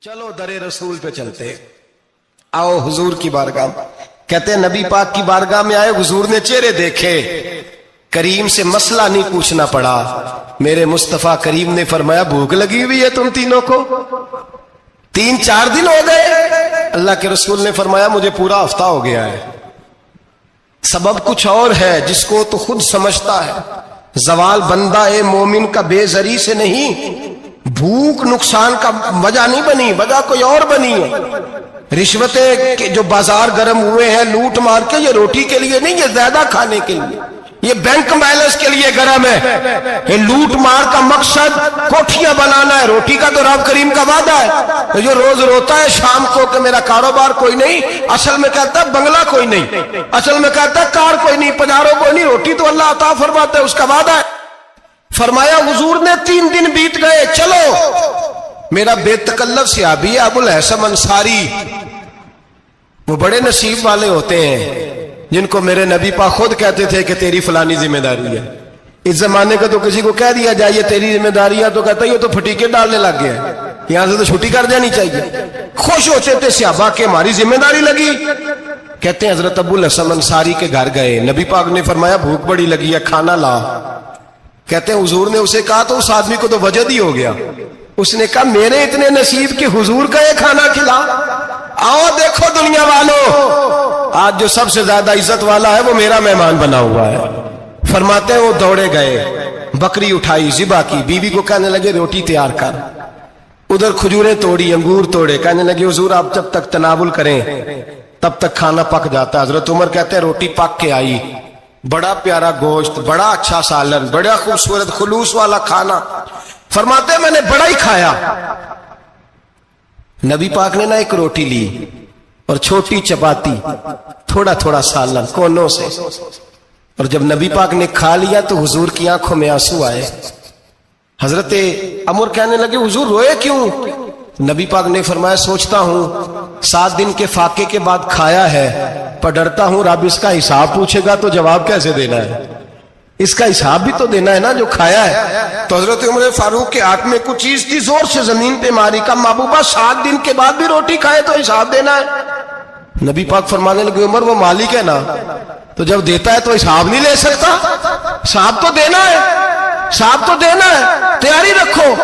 چلو در رسول پہ چلتے، آؤ حضور کی بارگاہ۔ کہتے ہیں نبی پاک کی بارگاہ میں آئے، حضور نے چہرے دیکھے، کریم سے مسئلہ نہیں پوچھنا پڑا۔ میرے مصطفیٰ کریم نے فرمایا بھوک لگی ہوئی ہے تم تینوں کو؟ 3-4 دن ہو گئے؟ اللہ کے رسول نے فرمایا مجھے پورا ہفتہ ہو گیا ہے۔ سبب کچھ اور ہے جس کو تو خود سمجھتا ہے۔ زوال بندہ مومن کا بے زری سے نہیں، بھوک نقصان کا وجہ نہیں بنی، وجہ کوئی اور بنی ہے۔ رشوتیں جو بازار گرم ہوئے ہیں لوٹ مار کے، یہ روٹی کے لیے نہیں، یہ زیادہ کھانے کے لیے، یہ بینک بیلنس کے لیے گرم ہے۔ یہ لوٹ مار کا مقصد کوٹھیاں بنانا ہے، روٹی کا تو رب کریم کا وعدہ ہے۔ جو روز روتا ہے شام کو کہ میرا کاروبار کوئی نہیں، اصل میں کہتا ہے بنگلہ کوئی نہیں، اصل میں کہتا ہے کار کوئی نہیں، پجارو کوئی نہیں، روٹی تو اللہ عطا فرماتا ہے، اس کا وعدہ ہے۔ فرمایا حضور نے 3 دن بیت گئے، چلو۔ میرا بے تکلف صحابی ہے ابو الحسن انصاری، وہ بڑے نصیب والے ہوتے ہیں جن کو میرے نبی پاک خود کہتے تھے کہ تیری فلانی ذمہ داری ہے۔ اس زمانے کا تو کسی کو کہہ دیا جائے یہ تیری ذمہ داری ہے تو کہتا ہے یہ تو پھٹیکے ڈالنے لگ گیا ہے، یہاں سے تو چھٹی کر جانی چاہیے۔ خوش ہوتے تھے صحابہ کہ ہماری ذمہ داری لگی۔ کہتے ہیں حضرت ابو الحسن انصاری کے گھر گئے، نبی پاک نے فرمایا بھوک بڑی لگی ہے، کھانا لا۔ کہتے ہیں حضور نے اسے کہا تو اس آدمی کو تو وجد ہی ہو گیا، اس نے کہا میرے اتنے نصیب کہ حضور کا یہ کھانا کھلا۔ آؤ دیکھو دنیا والوں، آج جو سب سے زیادہ عزت والا ہے وہ میرا مہمان بنا ہوا ہے۔ فرماتے ہیں وہ دوڑے گئے، بکری اٹھائی، ذبح کی، بیوی کو کہنے لگے روٹی تیار کر، ادھر کھجوریں توڑی، انگور توڑے، کہنے لگے حضور آپ جب تک تناول کریں تب تک کھانا پک جاتا ہے۔ حضرت عمر کہتے ہیں روٹی پک کے آئی، بڑا پیارا گوشت، بڑا اچھا سالن، بڑا خوبصورت خلوص والا کھانا۔ فرماتے ہیں میں نے بڑا ہی کھایا۔ نبی پاک نے نہ ایک روٹی لی اور چھوٹی چپاتی، تھوڑا تھوڑا سالن کونوں سے، اور جب نبی پاک نے کھا لیا تو حضور کی آنکھوں میں آنسو آئے۔ حضرت عمر کہنے لگے حضور روئے کیوں؟ نبی پاک نے فرمایا سوچتا ہوں 7 دن کے فاقے کے بعد کھایا ہے، پر ڈرتا ہوں رب اس کا حساب پوچھے گا تو جواب کیسے دینا ہے، اس کا حساب بھی تو دینا ہے نا جو کھایا ہے۔ تو حضرت عمر فاروق کے ہاتھ میں کچھ چیز تھی، زور سے زمین پہ ماری، کا محبوبہ 7 دن کے بعد بھی روٹی کھائے تو حساب دینا ہے۔ نبی پاک فرمانے لگے عمر وہ مالک ہے نا، تو جب دیتا ہے تو حساب نہیں لے سکتا، حساب تو دینا ہے، حساب تو دینا ہے، تیاری رکھو۔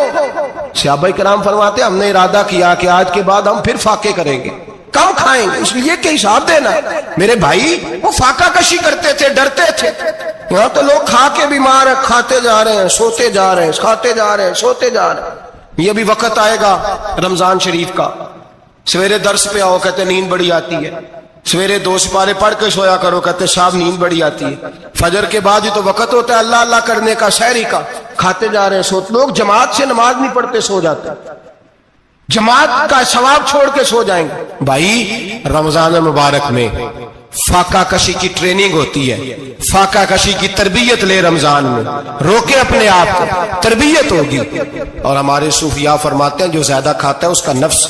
صحابہ کرام فرماتے ہم نے ارادہ کیا کہ آج کے بعد ہم پھر فاقے کریں گے، کم کھائیں گے، اس لیے کہ حساب دینا ہے۔ میرے بھائی وہ فاقہ کشی کرتے تھے، ڈرتے تھے۔ یہاں تو لوگ کھا کے بیمار ہیں، کھاتے جا رہے ہیں، سوتے جا رہے ہیں، کھاتے جا رہے ہیں، سوتے جا رہے ہیں۔ یہ بھی وقت آئے گا رمضان شریف کا، سویرے درس پہ آؤ کہتے نیند بڑی آتی ہے، سویرے 2 سپارے پڑھ کے سویا کرو کہتے صاحب نیند بڑی آتی ہے، فجر کے بعد ہی تو وقت ہوتا ہے اللہ اللہ کرنے کا، سحری کا، کھاتے جا رہے ہیں، سوتے۔ لوگ جماعت سے نماز نہیں پڑھتے، سو جاتے، جماعت کا ثواب چھوڑ کے سو جائیں گے۔ بھائی رمضان مبارک میں فاقہ کشی کی ٹریننگ ہوتی ہے، فاقہ کشی کی تربیت لے، رمضان میں روکے اپنے آپ کو، تربیت ہوگی۔ اور ہمارے صوفیاء فرماتے ہیں جو زیادہ کھاتا ہے اس کا نفس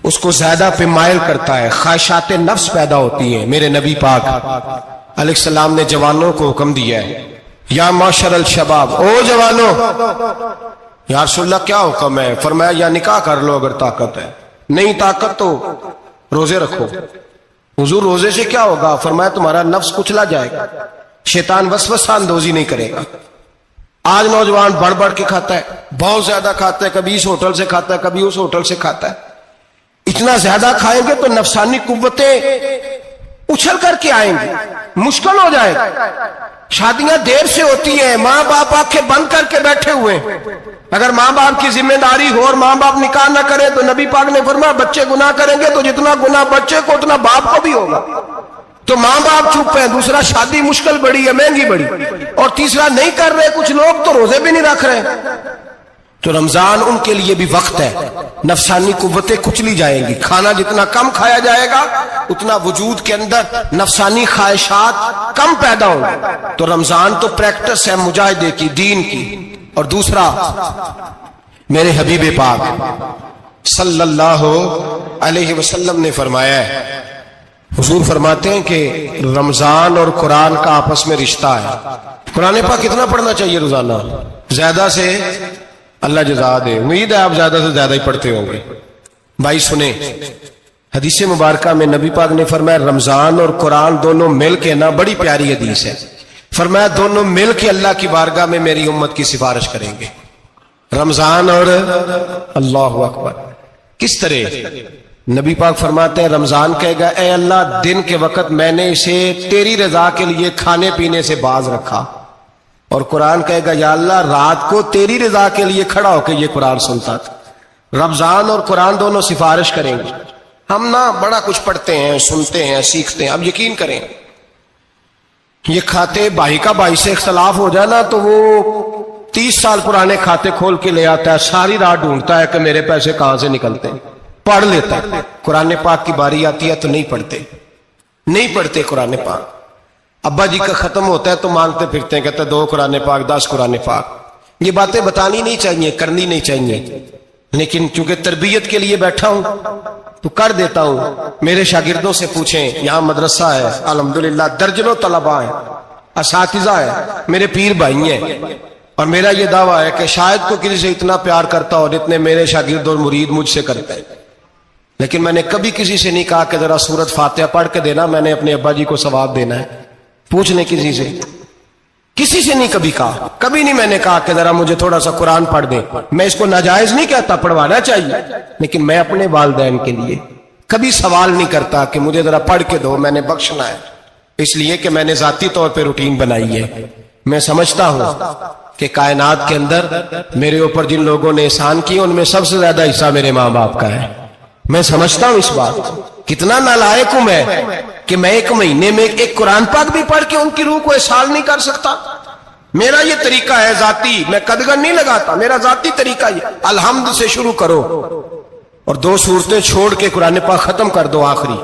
اس کو زیادہ پہ مائل کرتا ہے، خواہشات نفس پیدا ہوتی ہیں۔ میرے نبی پاک علیہ السلام نے جوانوں کو حکم دیا ہے یا معاشر الشباب، او جوانوں، یا رسول اللہ کیا حکم ہے؟ فرمایا یا نکاح کر لو اگر طاقت ہے، نہیں طاقت تو روزے رکھو۔ حضور روزے سے کیا ہوگا؟ فرمایا تمہارا نفس کچلا جائے گا، شیطان وسوسہ اندوزی نہیں کرے گا۔ آج نوجوان بڑھ بڑھ کے کھاتا ہے، بہت زیادہ کھاتا ہے، کبھی اس ہوٹل سے کھاتا ہے، کبھی اس ہوٹل سے کھاتا ہے۔ اتنا زیادہ کھائیں گے تو نفسانی قوتیں اچھل کر کے آئیں گے، مشکل ہو جائے گا۔ شادیاں دیر سے ہوتی ہیں، ماں باپ آنکھیں بند کر کے بیٹھے ہوئے، اگر ماں باپ کی ذمہ داری ہو اور ماں باپ نکاح نہ کرے تو نبی پاک نے فرمایا بچے گناہ کریں گے تو جتنا گناہ بچے کو اتنا باپ کو بھی ہوگا۔ تو ماں باپ چپ ہیں، دوسرا شادی مشکل بڑی ہے، مہنگی بڑی، اور تیسرا نہیں کر رہے، کچھ لوگ تو روزے بھی نہیں رکھ رہے۔ تو رمضان ان کے لیے بھی وقت ہے، نفسانی قوتیں کچلی جائیں گی، کھانا جتنا کم کھایا جائے گا اتنا وجود کے اندر نفسانی خواہشات کم پیدا ہوں گے۔ تو رمضان تو پریکٹس ہے مجاہدے کی، دین کی۔ اور دوسرا میرے حبیب پاک صلی اللہ علیہ وسلم نے فرمایا ہے، حضور فرماتے ہیں کہ رمضان اور قرآن کا آپس میں رشتہ ہے۔ قرآن پاک کتنا پڑھنا چاہیے روزانہ؟ زیادہ سے اللہ جزا دے، امید ہے آپ زیادہ سے زیادہ ہی پڑھتے ہوں گے۔ भाई सुने, हदीस मुबारका में नबी पाक ने फरमाया रमजान और कुरान दोनों मिल के ना, बड़ी प्यारी हदीस है, फरमाया दोनों मिल के अल्लाह की बारगाह में मेरी उम्मत की सिफारिश करेंगे। रमजान और अल्लाहु अकबर। किस तरह? नबी पाक फरमाते हैं रमजान कहेगा ए अल्लाह दिन के वक्त मैंने इसे तेरी रजा के लिए खाने पीने से बाज रखा, और कुरान कहेगा या अल्लाह रात को तेरी रजा के लिए खड़ा होकर ये कुरान सुनता था। रमजान और कुरान दोनों सिफारिश करेंगे। हम ना बड़ा कुछ पढ़ते हैं, सुनते हैं, सीखते हैं। अब यकीन करें ये खाते भाई का भाई से इख्तलाफ हो जाए ना तो वो 30 साल पुराने खाते खोल के ले आता है, सारी रात ढूंढता है कि मेरे पैसे कहां से निकलते हैं, पढ़ लेता है। कुरान पाक की बारी आती है तो नहीं पढ़ते कुरान पाक। अब्बा जी का खत्म होता है तो मांगते फिरते हैं, कहते 2 कुरान पाक 10 कुरान पाक। ये बातें बतानी नहीं चाहिए, करनी नहीं चाहिए, लेकिन चूंकि तरबियत के लिए बैठा हूं तो कर देता हूं। मेरे शागिर्दों से पूछें, यहां मदरसा है अल्हम्दुलिल्लाह, दर्जनों तलबा है, असातिज़ा है, मेरे पीर भाई हैं, और मेरा ये दावा है कि शायद को किसी से इतना प्यार करता हो जितने मेरे शागिर्द और मुरीद मुझसे करते हैं। लेकिन मैंने कभी किसी से नहीं कहा कि जरा सूरत फातिहा पढ़ के देना, मैंने अपने अब्बा जी को सवाब देना है। पूछने किसी से नहीं कभी कहा, कभी नहीं मैंने कहा कि जरा मुझे थोड़ा सा कुरान पढ़ दे। मैं इसको नाजायज नहीं कहता, पढ़वाना चाहिए, लेकिन मैं अपने वालिदैन के लिए कभी सवाल नहीं करता कि मुझे जरा पढ़ के दो, मैंने बख्शना है, इसलिए कि मैंने जाती तौर पे रूटीन बनाई है। मैं समझता हूं कि कायनात के अंदर मेरे ऊपर जिन लोगों ने एहसान किए उनमें सबसे ज्यादा हिस्सा मेरे माँ बाप का है। मैं समझता हूं इस बात। कितना नालायक हूं मैं कि मैं 1 महीने में एक कुरान पाक भी पढ़ के उनकी रूह को एहसास नहीं कर सकता। मेरा ये तरीका है जाती, मैं कदगन नहीं लगाता, मेरा जाती तरीका ये, अलहम्द से शुरू करो और 2 सूरतें छोड़ के कुरान पाक खत्म कर दो आखिरी,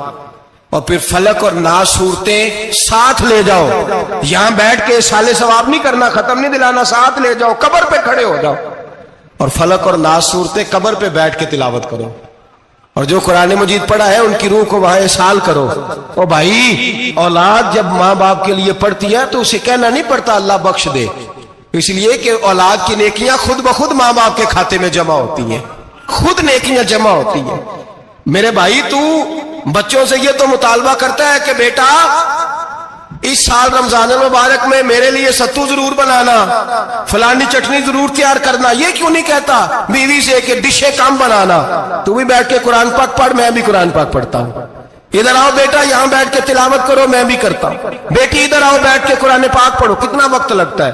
और फिर फलक और नास सूरतें साथ ले जाओ। यहां बैठ के साले सवाब नहीं करना, खत्म नहीं दिलाना, साथ ले जाओ, कब्र पे खड़े हो जाओ और फलक और नास सूरतें कब्र पे बैठ के तिलावत करो, और जो कुरान मजीद पढ़ा है उनकी रूह को वहां इसाल करो। ओ भाई, औलाद जब माँ बाप के लिए पढ़ती है तो उसे कहना नहीं पड़ता अल्लाह बख्श दे, इसलिए कि औलाद की नेकियां खुद ब खुद माँ बाप के खाते में जमा होती हैं, खुद नेकियां जमा होती हैं। मेरे भाई, तू बच्चों से ये तो मुतालबा करता है कि बेटा इस साल रमजान मुबारक में मेरे लिए सत्तू जरूर बनाना, फलानी चटनी जरूर तैयार करना, ये क्यों नहीं कहता बीवी से कि डिशे कम बनाना? तू भी बैठ के कुरान पाक पढ़, मैं भी कुरान पाक पढ़ता हूं। इधर आओ बेटा, यहां बैठ के तिलावत करो, मैं भी करता हूं। बेटी इधर आओ, बैठ के कुरान पाक पढ़ो। कितना वक्त लगता है?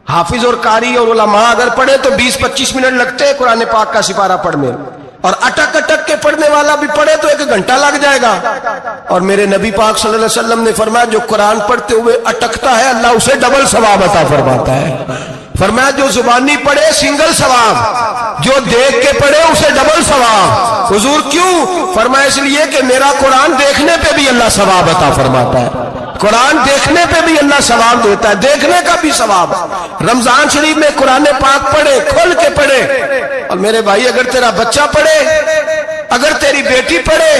हाफिज और कारी और उलमा अगर पढ़े तो 20-25 मिनट लगते हैं कुरान पाक का सिपारा पढ़ने, और अटक अटक के पढ़ने वाला भी पढ़े तो 1 घंटा लग जाएगा। और मेरे नबी पाक सल्लल्लाहु अलैहि वसल्लम ने फरमाया जो कुरान पढ़ते हुए अटकता है अल्लाह उसे डबल सवाब अता फरमाता है। फरमाया जो जुबानी पढ़े सिंगल सवाब, जो देख के पढ़े उसे डबल सवाब। हुजूर क्यों? फरमाया इसलिए कि मेरा कुरान देखने पे भी अल्लाह सवाब अता फरमाता है, कुरान देखने पे भी अल्लाह सवाब देता है, देखने का भी सवाब। रमजान शरीफ में कुरान पाक पढ़े, खोल के पढ़े। और मेरे भाई, अगर तेरा बच्चा पढ़े, अगर तेरी बेटी पढ़े,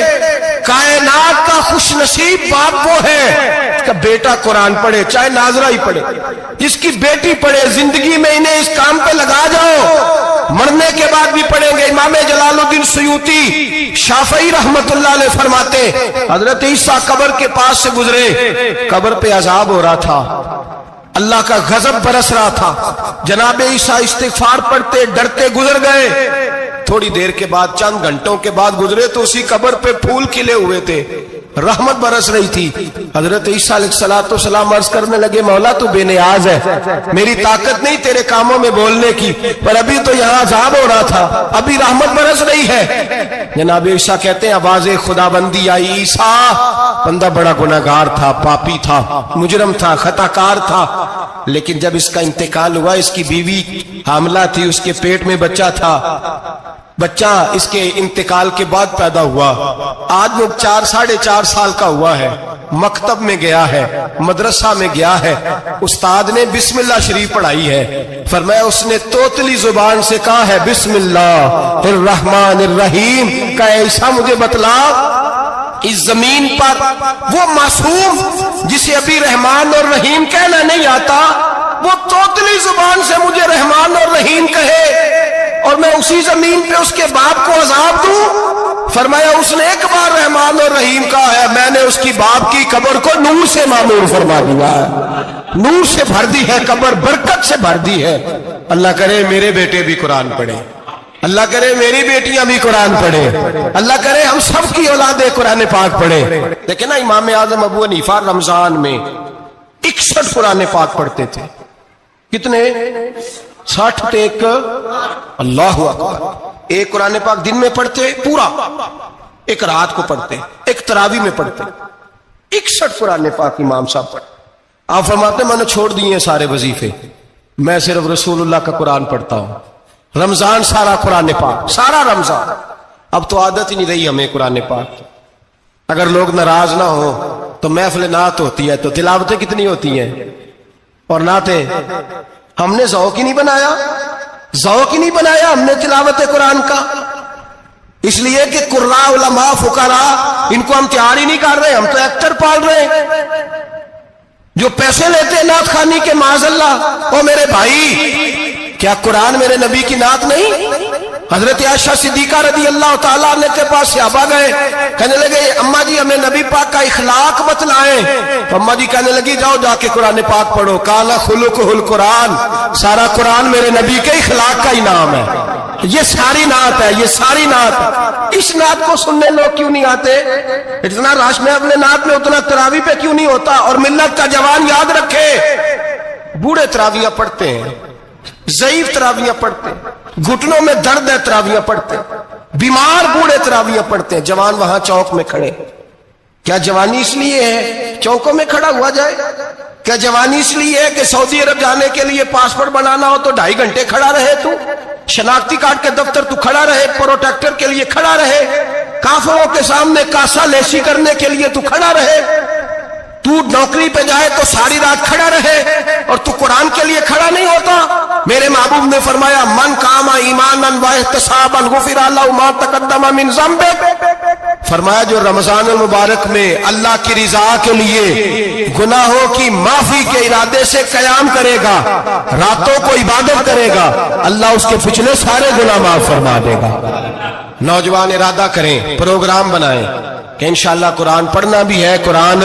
कायनात का खुशनसीब बाप वो है जिसका बेटा कुरान पढ़े, चाहे नाजरा ही पढ़े, जिसकी बेटी पढ़े। जिंदगी में इन्हें इस काम पे लगा जाओ, मरने के बाद भी पढ़ेंगे। इमाम जलालुद्दीन सुयूती शाफई रहमतुल्लाह अलैह फरमाते, हजरत ईसा कब्र के पास से गुजरे, कब्र पे अजाब हो रहा था, अल्लाह का गजब बरस रहा था। जनाब ईसा इस्तिगफार पढ़ते डरते गुजर गए। थोड़ी देर के बाद, चंद घंटों के बाद गुजरे तो उसी कब्र पे फूल खिले हुए थे, रहमत बरस रही थी। हजरत ईसा अलैहिस्सलाम अर्ज करने लगे, मौला तू बेनियाज है, मेरी ताकत नहीं तेरे कामों में बोलने की, पर अभी तो यहाँ अजाब हो रहा था, अभी रहमत बरस रही है। जनाब ईसा कहते हैं आवाज़े खुदाबंदी आई, ईसा बंदा बड़ा गुनाहगार था, पापी था, मुजरम था, खताकार था, लेकिन जब इसका इंतकाल हुआ, इसकी बीवी हामला थी, उसके पेट में बच्चा था, बच्चा इसके इंतकाल के बाद पैदा हुआ। आज वो 4-4.5 साल का हुआ है, मकतब में गया है, मदरसा में गया है, उस्ताद ने बिस्मिल्लाह शरीफ पढ़ाई है। फरमाया उसने तोतली जुबान से कहा है बिस्मिल्लाहिर्रहमानिर्रहीम का, ऐसा मुझे बतला इस जमीन पर वो मासूम जिसे अभी रहमान और रहीम कहना नहीं आता, वो तोतली जुबान से मुझे रहमान और रहीम कहे और मैं उसी जमीन पे उसके बाप को अजाब दूं। फरमाया उसने एक बार रहमान और रहीम कहा है, मैंने उसकी बाप की कब्र को नूर से मामूर फरमा दिया है, नूर से भर दी है कब्र, बरकत से भर दी है। अल्लाह करे मेरे बेटे भी कुरान पढ़े, अल्लाह करे मेरी बेटियां भी कुरान पढ़े, अल्लाह करे हम सब की औलादे कुरान पाक पढ़े। लेकिन ना इमाम आजम अबू हनीफा रमजान में 61 कुरान पाक पढ़ते थे। कितने? 60 थे एक। अल्लाह अकबर। एक कुरान पाक दिन में पढ़ते पूरा, एक रात को पढ़ते, एक तरावी में पढ़ते। 61 कुरान पाक इमाम साहब पढ़ते। आप फरमाते मैंने छोड़ दिए सारे वजीफे, मैं सिर्फ रसूलुल्लाह का कुरान पढ़ता हूं। रमजान सारा कुरान पाक, सारा रमजान। अब तो आदत ही नहीं रही हमें कुरान पाक। अगर लोग नाराज ना हो तो महफिल नात होती है तो तिलावतें कितनी होती हैं, और नाते हमने ज़ौक़ ही नहीं बनाया, ज़ौक़ ही नहीं बनाया हमने तिलावत कुरान का। इसलिए कि कुर्रा उलमा फुकरा इनको हम तैयार ही नहीं कर रहे, हम तो एक्टर पाल रहे हैं जो पैसे लेते हैं नात खानी के। माज़अल्लाह। ओ मेरे भाई, क्या कुरान मेरे नबी की नात नहीं? हजरत आयशा सिद्दीका रदी अल्लाह ताला अन्हा के पास सहाबा गए, कहने लगे अम्मा जी हमें नबी पाक का इखलाक बतलाएं। तो अम्मा जी कहने लगी जाओ जाके कुरान पाक पढ़ो। काला खुलुकुल कुरान, सारा कुरान मेरे नबी के इखलाक का ही नाम है। ये सारी नात है, ये सारी नात। इस नात को सुनने लोग क्यों नहीं आते? इतना रश में अपने नात में उतना तरावी पे क्यों नहीं होता? और मिल्लत का जवान याद रखे, बूढ़े तरावियां पढ़ते हैं, ज़ईफ तरावियां पढ़ते हैं, घुटनों में दर्द है तरावियां पढ़ते, बीमार बूढ़े तरावियां पढ़ते हैं। जवान वहां चौक में खड़े। क्या जवानी इसलिए है चौकों में खड़ा हुआ जाए? क्या जवानी इसलिए है कि सऊदी अरब जाने के लिए पासपोर्ट बनाना हो तो 2.5 घंटे खड़ा रहे तू? शनाख्ती कार्ड के दफ्तर तू खड़ा रहे, प्रोटेक्टर के लिए खड़ा रहे, काफिरों के सामने कासा लेसी करने के लिए तू खड़ा रहे, तू नौकरी पे जाए तो सारी रात खड़ा रहे, और तू कुरान के लिए खड़ा नहीं होता? मेरे महबूब ने फरमाया मन कामा ईमानन व इहतिसाबन गुफिरा लहु मा तक़द्दम मिन ज़ंबि। फरमाया जो रमजान मुबारक में अल्लाह की रिजा के लिए गुनाहों की माफी के इरादे से कयाम करेगा, रातों को इबादत करेगा, अल्लाह उसके पिछले सारे गुनाह माफ फरमा देगा। नौजवान इरादा करें, प्रोग्राम बनाएं कि इंशाअल्लाह कुरान पढ़ना भी है, कुरान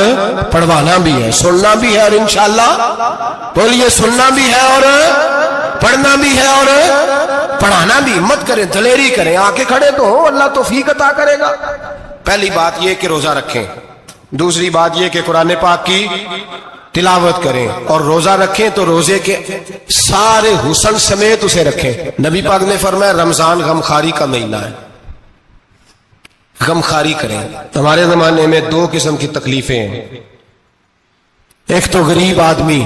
पढ़वाना भी है, सुनना भी है, और इंशाअल्लाह बोलिए सुनना भी है और पढ़ना भी है और पढ़ाना भी। हिम्मत करें, दलेरी करें, आके खड़े तो हो, अल्लाह तौफीक अता करेगा। पहली बात यह कि रोजा रखें, दूसरी बात यह कि कुरान पाक की तिलावत करें, और रोजा रखें तो रोजे के सारे हुस्न समेत उसे रखें। नबी पाक ने फरमाया रमजान गमखारी का महीना है, गमखारी करें। हमारे जमाने में 2 किस्म की तकलीफें हैं। एक तो गरीब आदमी,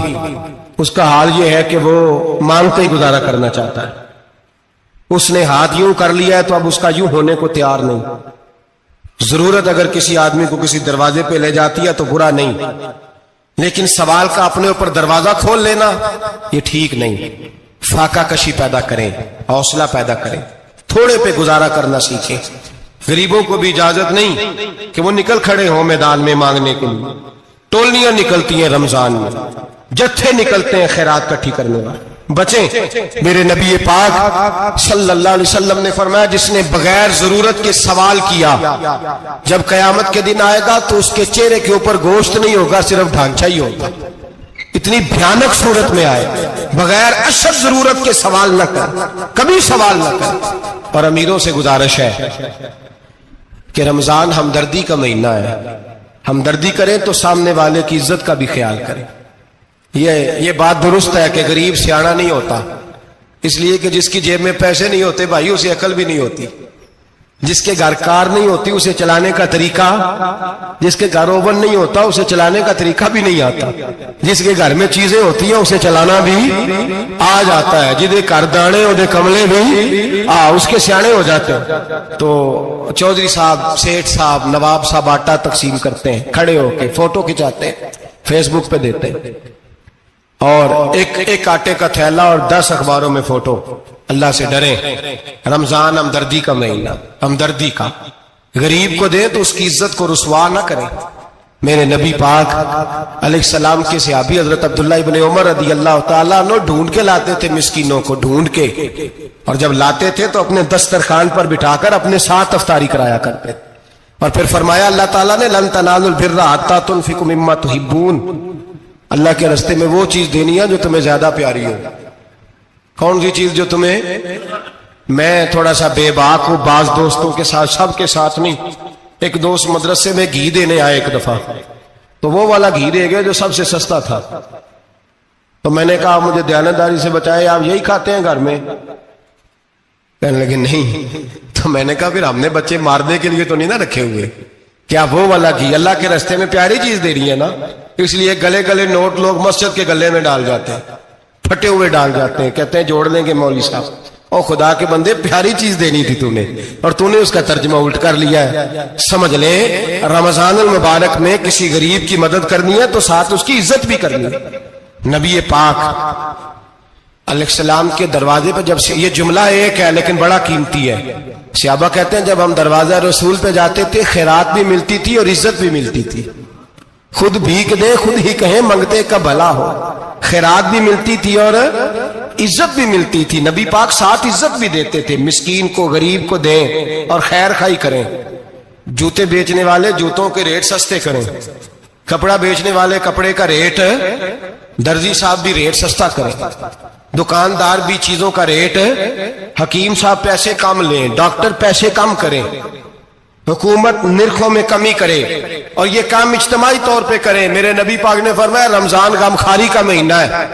उसका हाल यह है कि वो मांगते ही गुजारा करना चाहता है, उसने हाथ यूं कर लिया है तो अब उसका यूं होने को तैयार नहीं। जरूरत अगर किसी आदमी को किसी दरवाजे पे ले जाती है तो बुरा नहीं, लेकिन सवाल का अपने ऊपर दरवाजा खोल लेना ये ठीक नहीं। फाका कशी पैदा करें, हौसला पैदा करें, थोड़े पे गुजारा करना सीखें। गरीबों को भी इजाजत नहीं कि वो निकल खड़े हों मैदान में मांगने के लिए। टोलियां निकलती हैं रमजान में, जत्थे निकलते हैं खैरात इकट्ठी करने वाले। बचें। मेरे नबी पाक सल्लल्लाहु अलैहि वसल्लम ने फरमाया जिसने बगैर जरूरत के सवाल किया, जब कयामत के दिन आएगा तो उसके चेहरे के ऊपर गोश्त नहीं होगा, सिर्फ ढांचा ही होगा। इतनी भयानक सूरत में आए, बगैर अशद जरूरत के सवाल न कर, कभी सवाल न कर। और अमीरों से गुजारिश है कि रमजान हमदर्दी का महीना है, हमदर्दी करें तो सामने वाले की इज्जत का भी ख्याल करें। ये बात दुरुस्त है कि गरीब सियाना नहीं होता, इसलिए कि जिसकी जेब में पैसे नहीं होते भाई उसे अकल भी नहीं होती। जिसके घर कार नहीं होती उसे चलाने का तरीका, जिसके घर ओवन नहीं होता उसे चलाने का तरीका भी नहीं आता। जिसके घर में चीजें होती हैं उसे चलाना भी आ जाता है। जिदे घर दाने उदे कमले भी उसके सियाने हो जाते हैं। तो चौधरी साहब, सेठ साहब, नवाब साहब आटा तकसीम करते हैं, खड़े होके फोटो खिंचाते हैं, फेसबुक पे देते हैं, और एक आटे का थैला और 10 अखबारों में फोटो। अल्लाह से डरें। रमजान हमदर्दी का महीना, हमदर्दी का। गरीब को दे तो उसकी इज्जत को रुसवा ना करें। میرے نبی پاک علیہ السلام کے صحابی حضرت عبداللہ ابن عمر رضی اللہ تعالیٰ عنہ ڈھونڈ کے لاتے تھے مسکینوں کو، ڈھونڈ کے، اور جب لاتے تھے تو اپنے دسترخوان پر بٹھا کر اپنے ساتھ افطاری کرایا کرتے، اور پھر فرمایا اللہ تعالیٰ نے لن تنالوا البر حتی تنفقوا مما تحبون، اللہ کے راستے میں وہ چیز دینی ہے جو تمہیں زیادہ پیاری ہو۔ کون سی چیز جو تمہیں؟ میں تھوڑا سا بے باک ہوں، بعض دوستوں کے ساتھ، سب کے ساتھ نہیں۔ ایک دوست مدرسے میں گھی دینے آئے ایک دفعہ، تو وہ والا گھی دے گئے جو سب سے سستا تھا، تو میں نے کہا مجھے دیانتداری سے بچائے، آپ یہی کھاتے ہیں گھر میں؟ کہنے لگے نہیں۔ تو میں نے کہا پھر ہم نے بچے مارنے کے لیے تو نہیں نا رکھے ہوئے، کیا وہ والا گھی اللہ کے راستے میں پیاری چیز دے رہی ہے نا، اس لیے گلے گلے نوٹ لوگ مسجد کے گلے میں ڈال جاتے ہیں، پھٹے ہوئے ڈال جاتے ہیں، کہتے ہیں جوڑ لیں گے مولوی صاحب۔ اور خدا کے بندے پیاری چیز دینی تھی تو نے، اور تو نے اس کا ترجمہ الٹ کر لیا ہے۔ سمجھ لیں رمضان المبارک میں کسی غریب کی مدد کرنی ہے تو ساتھ اس کی عزت بھی کرنی ہے۔ نبی پاک علیہ السلام کے دروازے پہ جب سے، یہ جملہ ایک ہے لیکن بڑا قیمتی ہے، صحابہ کہتے ہیں جب ہم دروازہ رسول پہ جاتے تھے خیرات بھی ملتی تھی اور عزت بھی ملتی تھی، خود بھیک دے خود ہی کہیں منگتے کا بھلا ہو، خیرات بھی ملتی تھی اور عزت بھی ملتی تھی۔ نبی پاک ساتھ عزت بھی دیتے تھے، مسکین کو غریب کو دیں اور خیر خائی کریں، جوتے بیچنے والے جوتوں کے ریٹ سستے کریں، کپڑا بیچنے والے کپڑے کا ریٹ، درزی صاحب بھی ریٹ سستا کریں، دکاندار بھی چیزوں کا ریٹ، حکیم صاحب پیسے کم لیں، ڈاکٹر پیسے کم کریں، حکومت نرخوں میں کمی کرے، اور یہ کام اجتماعی طور پہ کریں۔ میرے نبی پاک نے فرمایا رمضان غمخواری کا مہینہ ہے،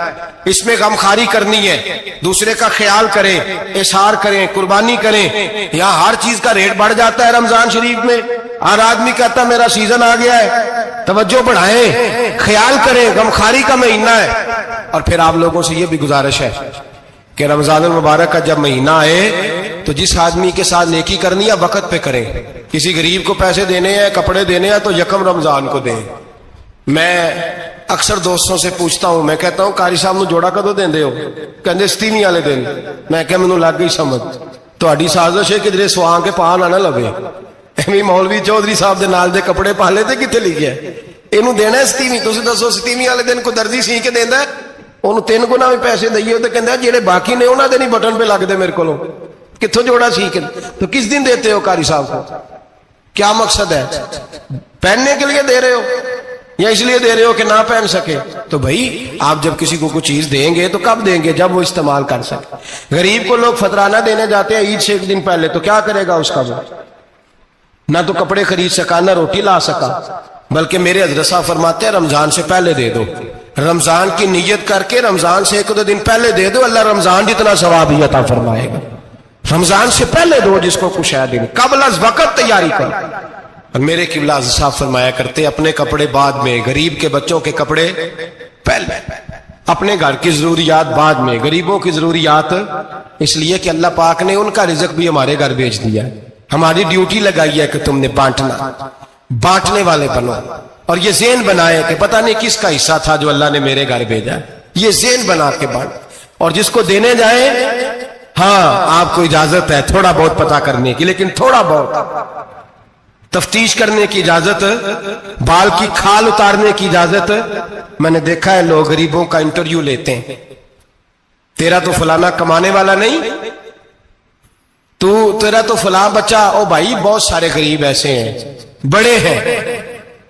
اس میں غمخواری کرنی ہے، دوسرے کا خیال کریں، احسار کریں، قربانی کریں۔ یہاں ہر چیز کا ریٹ بڑھ جاتا ہے رمضان شریف میں، ہر آدمی کہتا میرا سیزن آ گیا ہے، توجہ بڑھائیں، خیال کریں، غمخواری کا مہینہ ہے۔ اور پھر آپ لوگوں سے یہ بھی گزارش ہے کہ رمضان المبارک کا جب مہینہ آئے تو جس آدمی کے ساتھ نیکی کرنی ہے وقت پہ کریں، کسی غریب کو پیسے دینے ہیں، کپڑے دینے ہیں تو یکم رمضان کو دیں۔ میں اکثر دوستوں سے پوچھتا ہوں، میں کہتا ہوں قاری صاحب نو جوڑا کدو دیندے ہو؟ کہندے ستیویں والے دن۔ میں کہ مینوں لگ گئی سمجھ، تہاڈی سازش ہے کدھرے سواں کے پا نہ لوے، ایویں مولوی چودھری صاحب دے نال دے کپڑے پا لے تے کتے لکھیا اینوں دینا ہے ستیویں؟ تسی دسو ستیویں والے دن کو درزی سی کے دیندا ہے، اونوں 3 گنا بھی پیسے دئیے تے کہندا جڑے باقی نے انہاں دے نہیں بٹن پہ لگ دے میرے کولوں، کتھوں جوڑا سی کے؟ تو کس دن دیتے ہو قاری صاحب کو؟ کیا مقصد ہے؟ پہننے کے لیے دے رہے ہو یا اس لیے دے رہے ہو کہ نہ پہن سکے؟ تو بھائی آپ جب کسی کو کوئی چیز دیں گے تو کب دیں گے؟ جب وہ استعمال کر سکے۔ غریب کو لوگ فطرانہ دینے جاتے ہیں عید سے ایک دن پہلے، تو کیا کرے گا اس کا؟ وہ نہ تو کپڑے خرید سکا نہ روٹی لا سکا، بلکہ میرے حضرت صاحب فرماتے ہیں رمضان سے پہلے دے دو، رمضان کی نیت کر کے رمضان سے 1-2 دن پہلے دے دو، اللہ رمضان جتنا ثواب ہی عطا فرمائے گا۔ رمضان سے پہلے دو جس کو کچھ ہے دن، قبل از وقت تیاری کرو۔ اور میرے قبلہ صاحب فرمایا کرتے اپنے کپڑے بعد میں، غریب کے بچوں کے کپڑے پہلے، اپنے گھر کی ضروریات بعد میں، غریبوں کی ضروریات، اس لیے کہ اللہ پاک نے ان کا رزق بھی ہمارے گھر بھیج دیا ہے، ہماری ڈیوٹی لگائی ہے کہ تم نے بانٹنا، بانٹنے والے بنو، اور یہ ذہن بنائے کہ پتہ نہیں کس کا حصہ تھا جو اللہ نے میرے گھر بھیجا، یہ ذہن بنا کے بانٹ، اور جس کو دینے جائیں ہاں آپ کو اجازت ہے تھوڑا بہت پتہ کرنے کی، لیکن تھوڑا بہت تفتیش کرنے کی اجازت، بال کی کھال اتارنے کی اجازت۔ میں نے دیکھا ہے لوگ غریبوں کا انٹرویو لیتے ہیں، تیرا تو فلانا کمانے والا نہیں، تیرا تو فلاں بچہ، او بھائی بہت سارے غریب ایسے ہیں، بڑے ہیں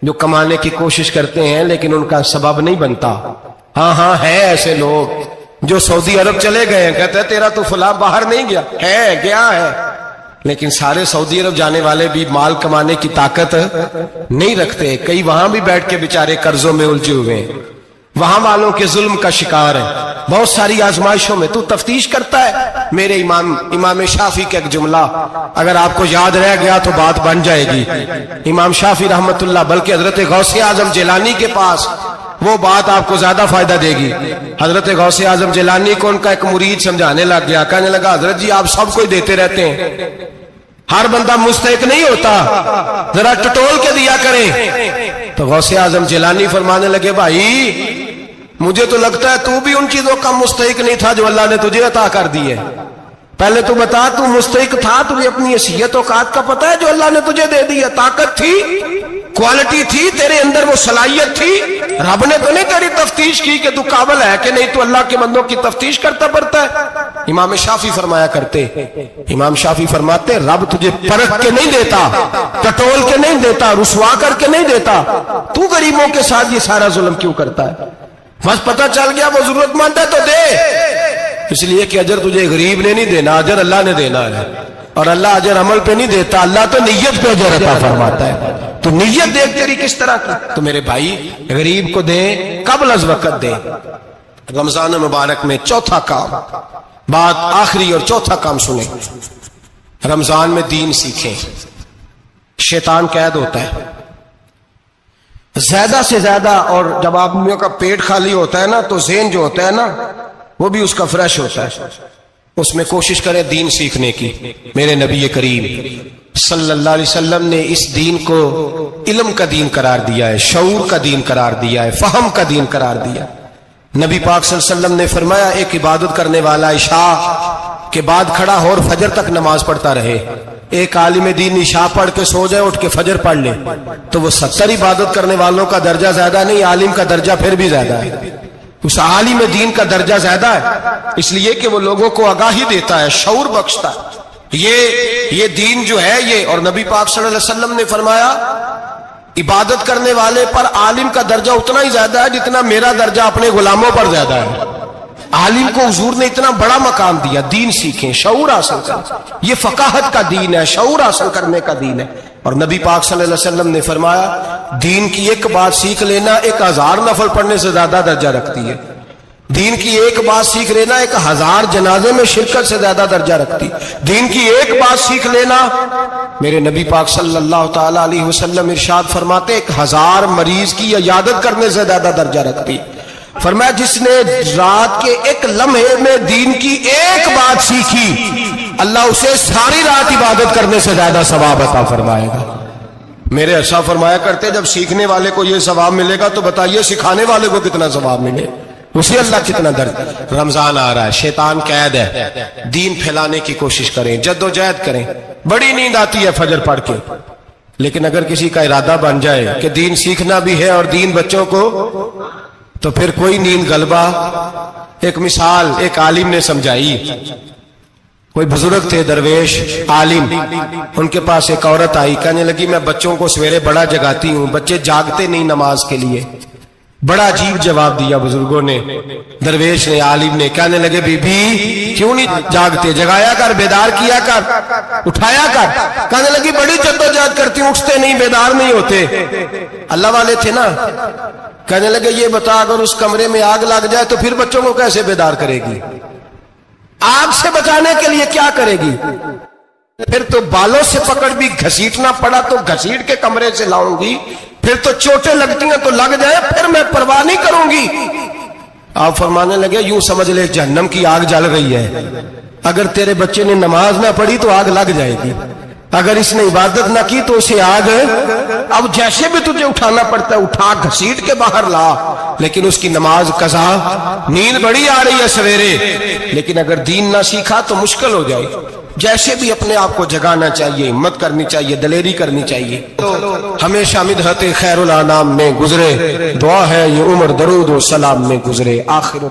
جو کمانے کی کوشش کرتے ہیں لیکن ان کا سبب نہیں بنتا۔ ہاں ہے ایسے لوگ جو سعودی عرب چلے گئے ہیں، کہتے ہیں تیرا تو فلاں باہر نہیں گیا، ہے گیا ہے، لیکن سارے سعودی عرب جانے والے بھی مال کمانے کی طاقت نہیں رکھتے، کئی وہاں بھی بیٹھ کے بیچارے قرضوں میں الجھے ہوئے ہیں، وہاں والوں کے ظلم کا شکار ہے، بہت ساری آزمائشوں میں تو تفتیش کرتا ہے۔ میرے امام شافعی کا ایک جملہ اگر آپ کو یاد رہ گیا تو بات بن جائے گی، امام شافعی رحمت اللہ، بلکہ حضرت غوث اعظم جیلانی کے پاس وہ بات آپ کو زیادہ فائدہ دے گی۔ حضرت غوث اعظم جیلانی کو ان کا ایک مرید سمجھانے لگ گیا، کہنے لگا حضرت جی آپ سب کو ہی دیتے رہتے ہیں، ہر بندہ مستحق نہیں ہوتا، ذرا ٹٹول کے دیا کریں۔ تو غوث اعظم جیلانی فرمانے لگے بھائی مجھے تو لگتا ہے تو بھی ان چیزوں کا مستحق نہیں تھا جو اللہ نے تجھے عطا کر دی ہے، پہلے تو بتا تو مستحق تھا، تجھے اپنی حیثیت اوقات کا پتہ ہے جو اللہ نے تجھے دے دی ہے، طاقت تھی क्वालिटी थी तेरे अंदर, वो सलाहियत थी। रब ने तो नहीं तेरी तफ्तीश की कि तू काबिल है कि नहीं, तू अल्लाह के बंदों की तफ्तीश करता पड़ता है। इमाम शाफी फरमाया करते, इमाम शाफी फरमाते रब तुझे परख के नहीं देता, टटोल के नहीं देता, रुसवा करके नहीं देता, तू गरीबों के साथ ये सारा जुल्म क्यों करता है? बस पता चल गया वो जरूरतमंद है तो दे, इसलिए कि अजर तुझे गरीब ने नहीं देना, अजर अल्लाह ने देना है। और अल्लाह अजर अमल पे नहीं देता, अल्लाह तो नियत पे अजर अता फरमाता है। तो नियत देख तेरी किस तरह की। तो मेरे भाई गरीब को दे, कबल अज वक्त दे। रमजान मुबारक में चौथा काम, बात आखिरी और चौथा काम सुने, रमजान में दीन सीखें। शैतान कैद होता है ज्यादा से ज्यादा, और जब आदमियों का पेट खाली होता है ना तो ज़हन जो होता है ना वो भी उसका फ्रेश होता है। उसमें कोशिश करें दीन सीखने की। मेरे नबी करीम सल्लल्लाहु अलैहि वसल्लम ने इस दीन को इल्म का दीन करार दिया है, शऊर का दीन करार दिया है, फहम का दीन करार दिया। नबी पाक सल्लल्लाहु अलैहि वसल्लम ने फरमाया एक इबादत करने वाला इशा के बाद खड़ा हो और फजर तक नमाज पढ़ता रहे। एक आलिम दीन इशा पढ़ के सो जाए, उठ के फजर पढ़ ले, तो वो 70 इबादत करने वालों का दर्जा ज्यादा नहीं, आलिम का दर्जा फिर भी ज्यादा है। उस आलिम दीन का दर्जा ज्यादा है, इसलिए कि वो लोगों को आगाही देता है, शऊर बख्शता है। ये दीन जो है ये, और नबी पाक सल्लल्लाहु अलैहि वसल्लम ने फरमाया इबादत करने वाले पर आलिम का दर्जा उतना ही ज्यादा है जितना मेरा दर्जा अपने गुलामों पर ज्यादा है। आलिम को हुजूर ने इतना बड़ा मकाम दिया। दीन सीखें, शऊर हासिल करें। ये फकाहत का दीन है, शऊर हासिल करने का दीन है। और नबी पाक सल्लल्लाहु अलैहि वसल्लम ने फरमाया दीन की एक बात सीख लेना 1000 नफल पढ़ने से ज्यादा दर्जा रखती है। दीन की एक बात सीख लेना 1000 जनाजे में शिरकत से ज्यादा दर्जा रखती। दीन की एक बात सीख लेना, मेरे नबी पाक सल्लल्लाहु ताला अलैहि वसल्लम इरशाद फरमाते 1000 मरीज की इयादत करने से ज्यादा दर्जा रखती। फरमाया जिसने रात के एक लम्हे में दीन की एक बात सीखी, अल्लाह उसे सारी रात इबादत करने से ज्यादा सवाब अता फरमाएगा। मेरे अच्छा फरमाया करते जब सीखने वाले को यह सवाब मिलेगा तो बताइए सिखाने वाले को कितना सवाब मिले, उसे अल्लाह कितना दर्द। रमजान आ रहा है, शैतान कैद है, दीन फैलाने की कोशिश करें, जद्दोजहद करें। बड़ी नींद आती है फजर पढ़ के, लेकिन अगर किसी का इरादा बन जाए कि दीन सीखना भी है और दीन बच्चों को, तो फिर कोई नींद गलबा। एक मिसाल एक आलिम ने समझाई। कोई बुजुर्ग थे दरवेश आलिम, उनके पास एक औरत आई, कहने लगी मैं बच्चों को सवेरे बड़ा जगाती हूँ, बच्चे जागते नहीं नमाज के लिए। बड़ा अजीब जवाब दिया बुजुर्गों ने, दरवेश ने, आलिम ने। कहने लगे बीबी क्यों नहीं जागते, जगाया कर, बेदार किया कर, उठाया कर। कहने लगी बड़ी जद्दोजहद करती हूँ, उठते नहीं, बेदार नहीं होते। अल्लाह वाले थे ना। कहने लगे ये बता अगर उस कमरे में आग लग जाए तो फिर बच्चों को कैसे बेदार करेगी, आग से बचाने के लिए क्या करेगी? फिर तो बालों से पकड़ भी घसीटना पड़ा तो घसीट के कमरे से लाऊंगी, फिर तो चोटें लगती हैं तो लग जाए, फिर मैं परवाह नहीं करूंगी। आप फरमाने लगे यूं समझ ले जहन्नम की आग जल रही है, अगर तेरे बच्चे ने नमाज ना पढ़ी तो आग लग जाएगी, अगर इसने इबादत ना की तो उसे आग, अब जैसे भी तुझे उठाना पड़ता है उठा घसीट के बाहर ला, लेकिन उसकी नमाज कज़ा। नींद बड़ी आ रही है सवेरे, लेकिन अगर दीन ना सीखा तो मुश्किल हो जाए। जैसे भी अपने आप को जगाना चाहिए, हिम्मत करनी चाहिए, दलेरी करनी चाहिए। तो हमेशा मिदहत खैरुल अनाम में गुजरे, दुआ है ये उम्र दरूद व सलाम में गुजरे। आखिर